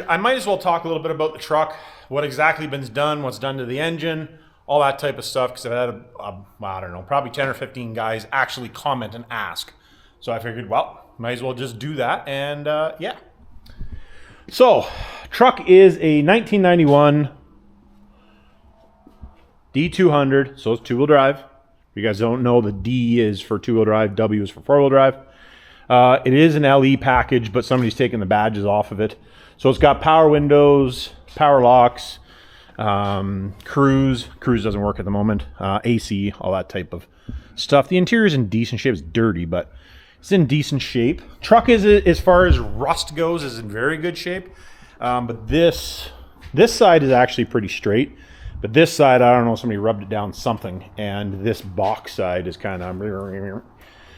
I might as well talk a little bit about the truck, what exactly been done, what's done to the engine, all that type of stuff, because I've had, I don't know, probably 10 or 15 guys actually comment and ask. So I figured, well, might as well just do that, and yeah. So, truck is a 1991 D200, so it's two-wheel drive. If you guys don't know, the D is for two-wheel drive, W is for four-wheel drive. It is an LE package, but somebody's taken the badges off of it. So it's got power windows, power locks, cruise doesn't work at the moment, AC, all that type of stuff. The interior is in decent shape. It's dirty, but it's in decent shape. Truck is, as far as rust goes, is in very good shape. But this side is actually pretty straight. But this side, I don't know, somebody rubbed it down something, and this box side is kind of...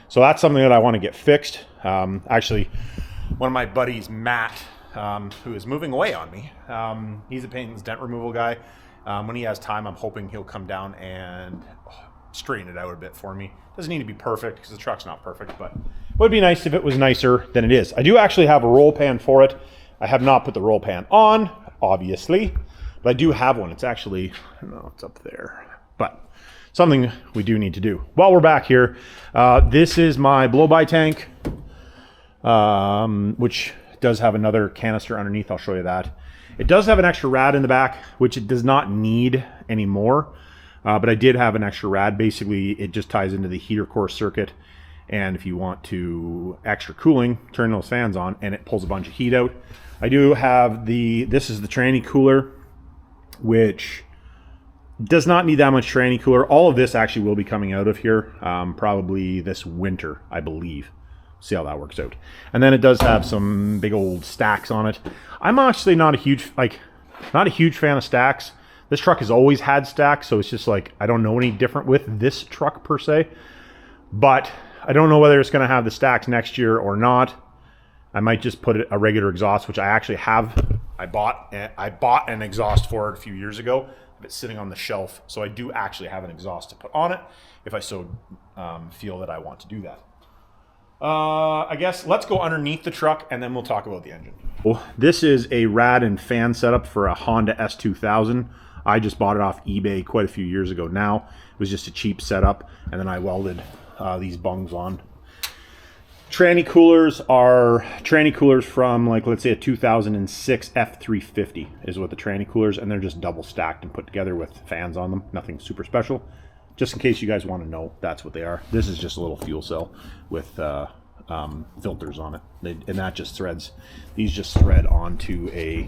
So that's something that I want to get fixed. Actually, one of my buddies, Matt, who is moving away on me, he's a paint dent removal guy. When he has time, I'm hoping he'll come down and straighten it out a bit for me. Doesn't need to be perfect because the truck's not perfect, but it would be nice if it was nicer than it is. I do actually have a roll pan for it. I have not put the roll pan on, obviously, but I do have one. It's actually, I don't know, it's up there, but something we do need to do. While we're back here, this is my blow-by tank, which does have another canister underneath. I'll show you that. It does have an extra rad in the back, which it does not need anymore. But I did have an extra rad. Basically, it just ties into the heater core circuit. And if you want to extra cooling, turn those fans on and it pulls a bunch of heat out. I do have this is the tranny cooler, which does not need that much tranny cooler. All of this actually will be coming out of here probably this winter, I believe. See how that works out. And then it does have some big old stacks on it. I'm actually not a huge fan of stacks. This truck has always had stacks, so it's just like I don't know any different with this truck per se. But I don't know whether it's going to have the stacks next year or not. I might just put a regular exhaust, which I actually have. I bought an exhaust for it a few years ago. It's sitting on the shelf, so I do actually have an exhaust to put on it if I so feel that I want to do that. I guess let's go underneath the truck and then we'll talk about the engine. Well, this is a rad and fan setup for a Honda S2000. I just bought it off eBay quite a few years ago now. It was just a cheap setup, and then I welded these bungs on. Tranny coolers are tranny coolers from, like, let's say a 2006 F350 is what the tranny coolers, and they're just double stacked and put together with fans on them. Nothing super special. Just in case you guys want to know, that's what they are. This is just a little fuel cell with filters on it, and that just threads. These just thread onto a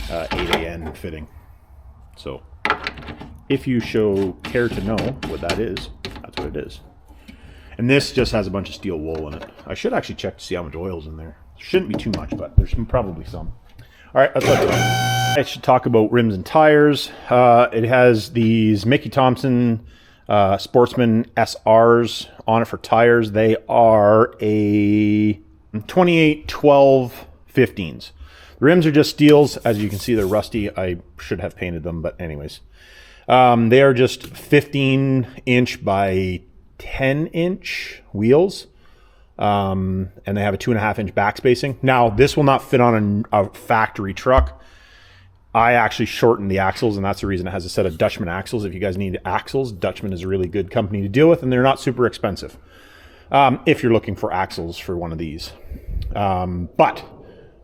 8AN fitting. So if you care to know what that is, that's what it is. And this just has a bunch of steel wool in it. I should actually check to see how much oil's in there. Shouldn't be too much, but there's probably some. All right, let's go. I should talk about rims and tires. It has these Mickey Thompson Sportsman SRs on it for tires. They are a 2812 15s. The rims are just steels. As you can see, they're rusty. I should have painted them, but anyways. They are just 15-inch by 10-inch wheels. And they have a 2.5-inch back spacing. Now, this will not fit on a factory truck. I actually shortened the axles, and that's the reason it has a set of Dutchman axles. If you guys need axles, Dutchman is a really good company to deal with, and they're not super expensive if you're looking for axles for one of these. But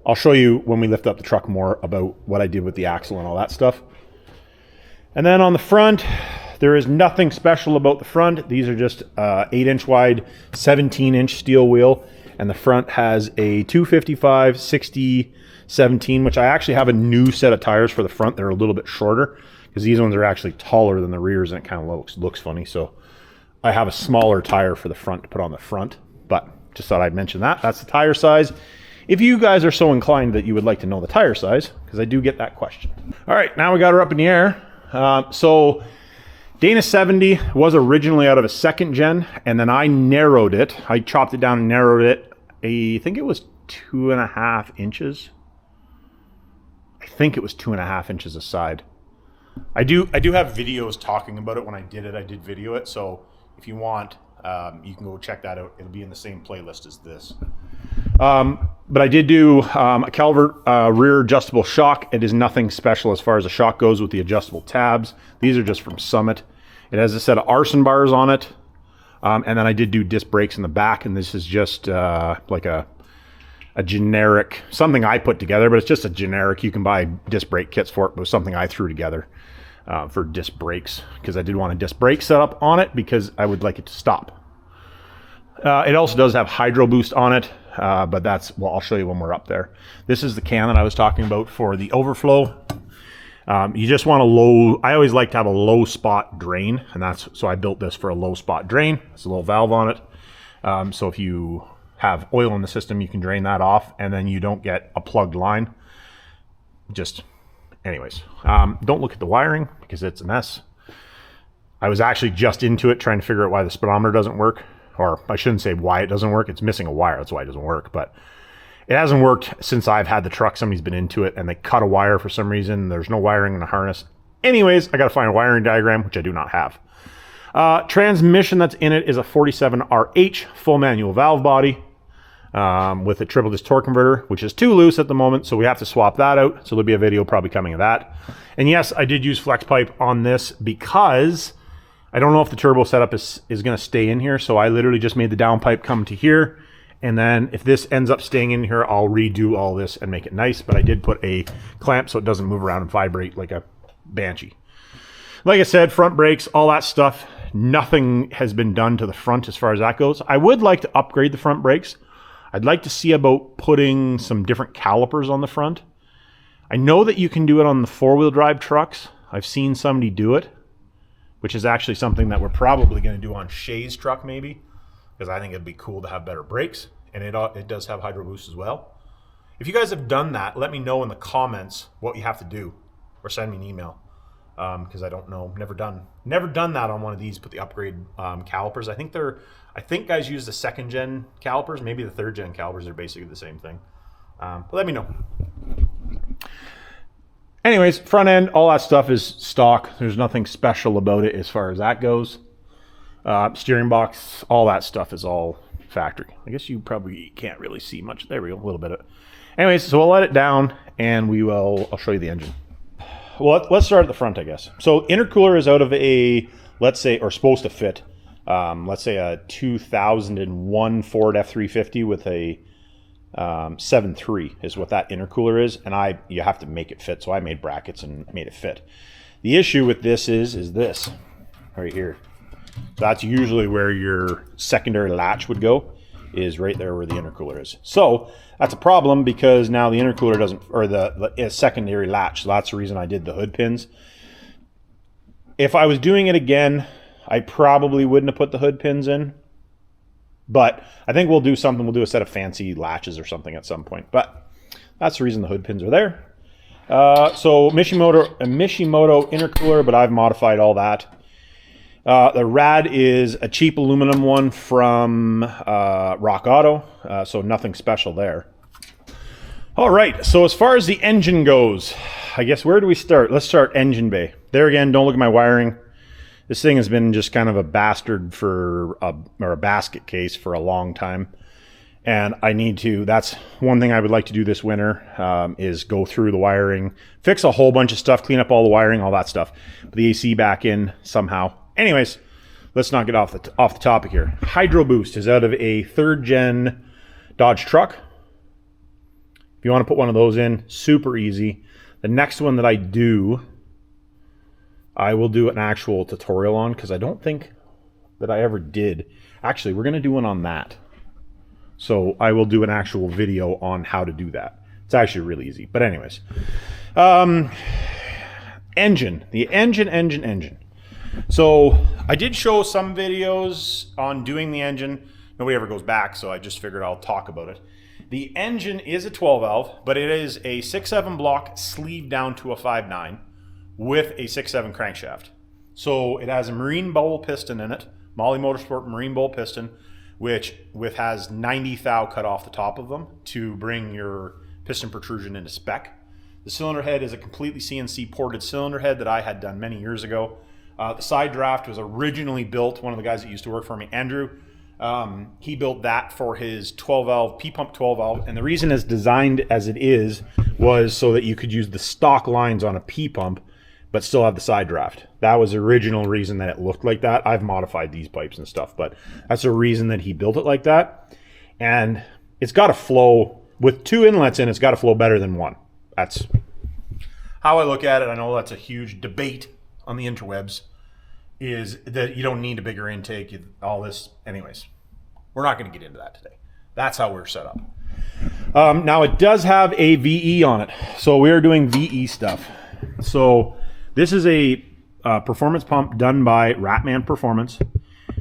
I'll show you when we lift up the truck more about what I did with the axle and all that stuff. And then on the front, there is nothing special about the front. These are just 8-inch wide, 17-inch steel wheel, and the front has a 255 60 17, which I actually have a new set of tires for the front. They're a little bit shorter because these ones are actually taller than the rears, and it kind of looks funny. So I have a smaller tire for the front to put on the front, but just thought I'd mention that. That's the tire size. If you guys are so inclined that you would like to know the tire size, because I do get that question. All right, now we got her up in the air. So Dana 70 was originally out of a second gen, and then I narrowed it. I chopped it down and narrowed it. I think it was 2.5 inches. I think it was 2.5 inches aside. I do have videos talking about it. When I did it, I did video it. So if you want, you can go check that out. It'll be in the same playlist as this. But I did do a Calvert rear adjustable shock. It is nothing special as far as the shock goes with the adjustable tabs. These are just from Summit. It has a set of arson bars on it. And then I did do disc brakes in the back, and this is just like a generic, something I put together, but it's just a generic. You can buy disc brake kits for it, but it was something I threw together for disc brakes, because I did want a disc brake setup on it because I would like it to stop. It also does have hydro boost on it, but that's, well, I'll show you when we're up there. This is the can that I was talking about for the overflow. You just want a low, I always like to have a low spot drain, and that's, so I built this for a low spot drain. It's a little valve on it. So if you have oil in the system, you can drain that off, and then you don't get a plugged line. Just, anyways, don't look at the wiring because it's a mess. I was actually just into it trying to figure out why the speedometer doesn't work, or I shouldn't say why it doesn't work. It's missing a wire, that's why it doesn't work, but it hasn't worked since I've had the truck. Somebody's been into it and they cut a wire for some reason. There's no wiring in the harness. Anyways, I got to find a wiring diagram, which I do not have. Transmission that's in it is a 47RH full manual valve body with a triple disc torque converter, which is too loose at the moment, so we have to swap that out. So there'll be a video probably coming of that. And yes, I did use flex pipe on this because I don't know if the turbo setup is going to stay in here. So I literally just made the downpipe come to here. And then if this ends up staying in here, I'll redo all this and make it nice. But I did put a clamp so it doesn't move around and vibrate like a Banshee. Like I said, front brakes, all that stuff, nothing has been done to the front as far as that goes. I would like to upgrade the front brakes. I'd like to see about putting some different calipers on the front. I know that you can do it on the four-wheel drive trucks. I've seen somebody do it, which is actually something that we're probably going to do on Shay's truck maybe, because I think it'd be cool to have better brakes, and it does have hydro boost as well. If you guys have done that, let me know in the comments what you have to do, or send me an email, because I don't know. Never done that on one of these. Put the upgrade calipers. I think guys use the second gen calipers. Maybe the third gen calipers are basically the same thing. But let me know. Anyways, front end, all that stuff is stock. There's nothing special about it as far as that goes. Steering box, all that stuff is all factory. I guess you probably can't really see much. There we go, a little bit of it. Anyways, so we'll let it down and I'll show you the engine. Well, let's start at the front, I guess. So intercooler is out of a, let's say, or supposed to fit, let's say a 2001 Ford F350 with a 7.3 is what that intercooler is. And you have to make it fit. So I made brackets and made it fit. The issue with this is this right here. That's usually where your secondary latch would go, is right there where the intercooler is. So that's a problem because now the intercooler doesn't, or the secondary latch. So that's the reason I did the hood pins. If I was doing it again, I probably wouldn't have put the hood pins in. But I think we'll do something. We'll do a set of fancy latches or something at some point. But that's the reason the hood pins are there. So Mishimoto intercooler, but I've modified all that. The rad is a cheap aluminum one from Rock Auto, so nothing special there. All right, so as far as the engine goes, I guess where do we start? Let's start engine bay. There again, don't look at my wiring. This thing has been just kind of a bastard or a basket case for a long time. And I need to, that's one thing I would like to do this winter, is go through the wiring, fix a whole bunch of stuff, clean up all the wiring, all that stuff. Put the AC back in somehow. Anyways, let's not get off the topic here. Hydro Boost is out of a third gen Dodge truck. If you want to put one of those in, super easy. The next one that I will do an actual tutorial on, because I don't think that I ever did. Actually, we're going to do one on that. So I will do an actual video on how to do that. It's actually really easy. But anyways, engine. The engine. So I did show some videos on doing the engine. Nobody ever goes back, so I just figured I'll talk about it. The engine is a 12 valve, but it is a 6.7 block sleeved down to a 5.9 with a 6.7 crankshaft. So it has a marine bowl piston in it, Molly Motorsport marine bowl piston, which has 90 thou cut off the top of them to bring your piston protrusion into spec. The cylinder head is a completely CNC ported cylinder head that I had done many years ago. The side draft was originally built, one of the guys that used to work for me, Andrew, He built that for his 12 valve, P-pump 12 valve. And the reason it's designed as it is was so that you could use the stock lines on a P-pump, but still have the side draft. That was the original reason that it looked like that. I've modified these pipes and stuff, but that's the reason that he built it like that. And it's got to flow, with 2 inlets in, it's got to flow better than 1. That's how I look at it. I know that's a huge debate on the interwebs, is that you don't need a bigger intake, all this. Anyways, we're not going to get into that today. That's how we're set up. Now it does have a VE on it, so we are doing VE stuff. So this is a performance pump done by Ratman Performance,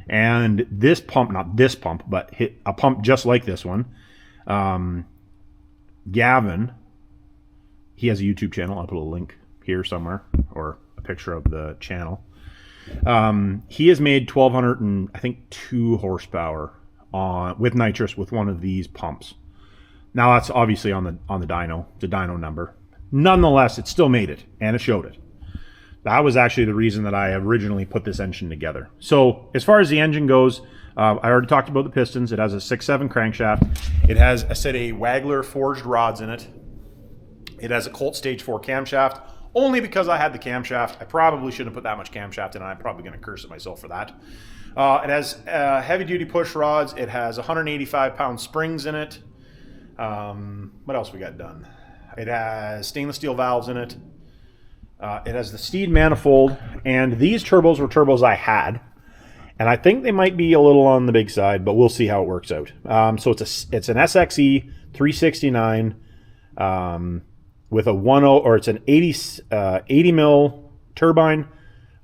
and this pump, not this pump, but a pump just like this one. Gavin, he has a YouTube channel. I'll put a link here somewhere, or a picture of the channel. He has made 1,202 horsepower with nitrous with one of these pumps. Now that's obviously on the dyno, the dyno number. Nonetheless, it still made it, and it showed it. That was actually the reason that I originally put this engine together. So as far as the engine goes, I already talked about the pistons. It has a 6.7 crankshaft. It has a set of Wagler forged rods in it. It has a Colt Stage 4 camshaft, only because I had the camshaft. I probably shouldn't have put that much camshaft in, and I'm probably going to curse at myself for that. It has heavy-duty push rods. It has 185-pound springs in it. What else we got done? It has stainless steel valves in it. It has the Steed manifold, and these turbos were turbos I had, and I think they might be a little on the big side, but we'll see how it works out. So it's an SXE 369 with a 1.0, or it's an 80 mil turbine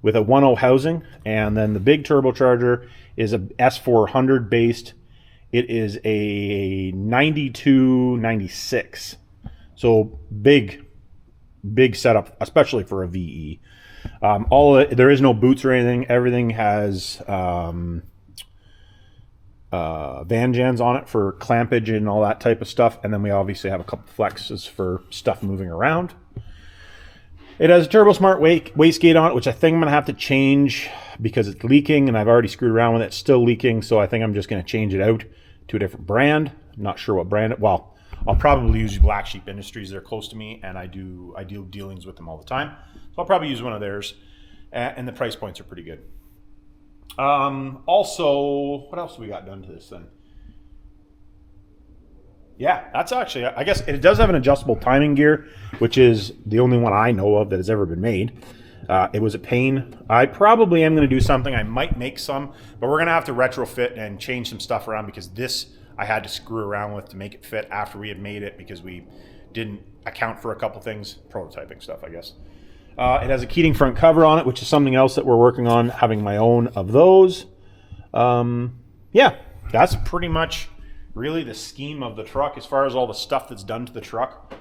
with a 1.0 housing, and then the big turbocharger is a S400 based. It is a 9296, so big setup, especially for a VE. There is no boots or anything. Everything has Van Jans on it for clampage and all that type of stuff, and then we obviously have a couple flexes for stuff moving around. It has a TurboSmart wastegate on it, which I think I'm going to have to change because it's leaking, and I've already screwed around with it. It's still leaking, so I think I'm just going to change it out to a different brand. I'm not sure what brand well, I'll probably use Black Sheep Industries. They're close to me, and I do dealings with them all the time. So I'll probably use one of theirs, and the price points are pretty good. Also, what else have we got done to this thing? Yeah, that's actually, I guess it does have an adjustable timing gear, which is the only one I know of that has ever been made. It was a pain. I probably am going to do something. I might make some, but we're going to have to retrofit and change some stuff around, because this I had to screw around with to make it fit after we had made it, because we didn't account for a couple things, prototyping stuff, I guess. It has a Keating front cover on it, which is something else that we're working on, having my own of those. Yeah, that's pretty much really the scheme of the truck as far as all the stuff that's done to the truck.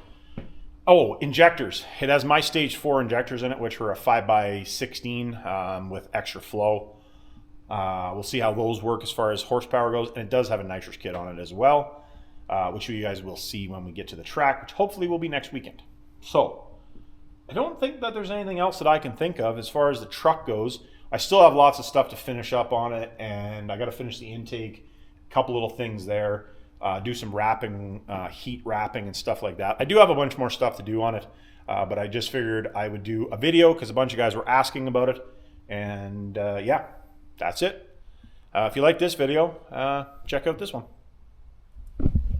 Oh, injectors. It has my Stage 4 injectors in it, which were a 5x16 with extra flow. We'll see how those work as far as horsepower goes. And it does have a nitrous kit on it as well, which you guys will see when we get to the track, which hopefully will be next weekend. So I don't think that there's anything else that I can think of as far as the truck goes. I still have lots of stuff to finish up on it, and I got to finish the intake, a couple little things there, do some wrapping, heat wrapping and stuff like that. I do have a bunch more stuff to do on it, but I just figured I would do a video because a bunch of guys were asking about it. And yeah, that's it. If you like this video, check out this one.